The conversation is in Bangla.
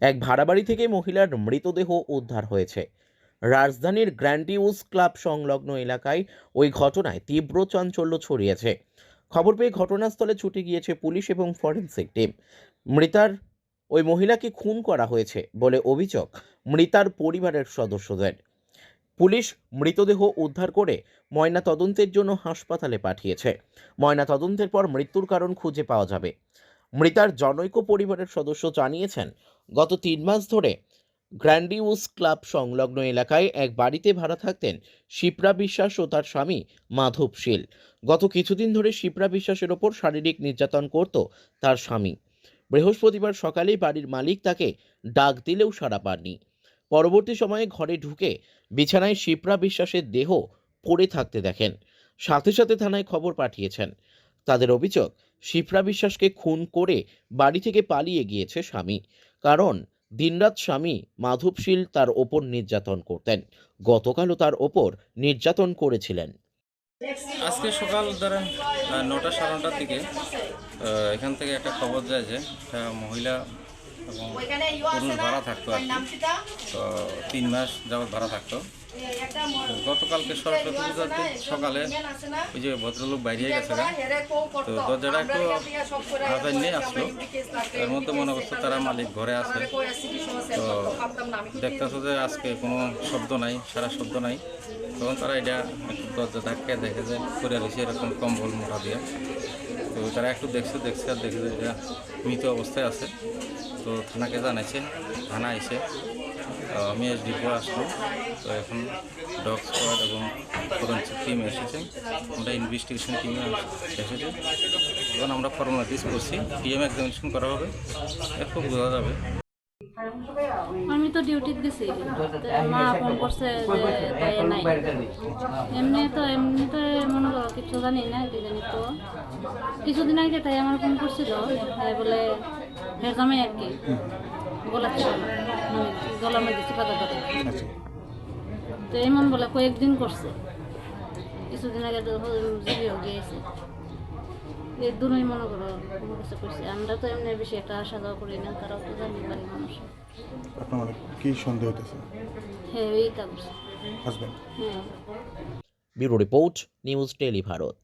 এক ভাড়া বাড়ি থেকে মহিলার মৃতদেহ উদ্ধার হয়েছে। রাজধানীর গ্র্যান্ডিউস ক্লাব সংলগ্ন এলাকায় ওই ঘটনায় তীব্র চাঞ্চল্য ছড়িয়েছে। খবর পেয়ে ঘটনাস্থলে ছুটে গিয়েছে পুলিশ এবং ফরেনসিক টিম। মৃতার ওই মহিলাকে খুন করা হয়েছে বলে অভিযোগ মৃতার পরিবারের সদস্যদের। পুলিশ মৃতদেহ উদ্ধার করে ময়না তদন্তের জন্য হাসপাতালে পাঠিয়েছে। ময়না তদন্তের পর মৃত্যুর কারণ খুঁজে পাওয়া যাবে। মৃতার জনৈক পরিবারের সদস্য জানিয়েছেন, গত 3 মাস ধরে গ্র্যান্ডিউস ক্লাব সংলগ্ন এলাকায় এক বাড়িতে ভাড়া থাকতেন শিপ্রা বিশ্বাস ও তার স্বামী মাধব শীল। গত কিছুদিন ধরে শিপ্রা বিশ্বাসের ওপর শারীরিক নির্যাতন করত তার স্বামী। বৃহস্পতিবার সকালেই বাড়ির মালিক তাকে ডাক দিলেও সাড়া পাননি। পরবর্তী সময়ে ঘরে ঢুকে বিছানায় শিপ্রা বিশ্বাসের দেহ পড়ে থাকতে দেখেন। সাথে সাথে থানায় খবর পাঠিয়েছেন। তাদের অভিযোগ, শিপ্রা বিশ্বাসকে খুন করে বাড়ি থেকে পালিয়ে গিয়েছে স্বামী। কারণ দিনরাত স্বামী মাধবশীল তার ওপর নির্যাতন করতেন। গতকালও তার ওপর নির্যাতন করেছিলেন। আজকে সকাল ধরেন 9টা সাড়ে 9টার দিকে এখান থেকে একটা খবর যায় যে একটা মহিলা এবং পুরুষ ভাড়া থাকতো আর কি। তো 3 মাস যাবৎ ভাড়া থাকতো। গতকালকে সরস্বতী পূজার দিন সকালে ওই যে ভদ্রলোক বাইরে গেছে, তো দরজাটা একটু হাতায় নিয়ে আসলো। এর মধ্যে মনে করছে তারা মালিক ঘরে আছে। তো দেখতেছে যে আজকে কোনো শব্দ নাই, সারা শব্দ নাই। তখন তারা এটা একটু দরজা ধাক্কায় দেখে যে করে রয়েছে এরকম কম্বল মোটা দিয়ে। তো তারা একটু দেখছে আর দেখে যে এটা মৃত অবস্থায় আছে। তো থানাকে জানাইছে, থানা এসে আমি ডিপো আসলাম। তো এখন ডগ স্কোয়াড এবং ফরেনসিক টিম এসেছে, আমরা ইনভেস্টিগেশন টিমে এসেছে। এখন আমরা ফর্মালিটিস করছি, পিএম এক্সামিনেশন করা হবে, একটু বোঝা যাবে। আমি তো ডিউটিতে গেছি, মা ফোন করছে যে তাই নাই। এমনি তো মনে করো কিছু জানি না, কি জানি। তো কিছুদিন আগে তাই আমার ফোন করছিল, তাই বলে ফের জামাই আর কি বলাচ্ছিল, মানে গলার মধ্যে চিপা ধরে। তো এমন বলে কয়েকদিন করছে, কিছুদিন আগে জিবিও গিয়েছে। এই দুটোই মনে করো কোনো কিছু করছে। আমরা তো এমনি বেশি একটা আসা যাওয়া করি না, তারাও তো জানি বাড়ির মানুষ। আপনার মানে কি সন্দেহ হতেছে? হ্যাঁ, এইটা করছে। হাজবেন্ড? হ্যাঁ। Bureau report, news tele Bharat.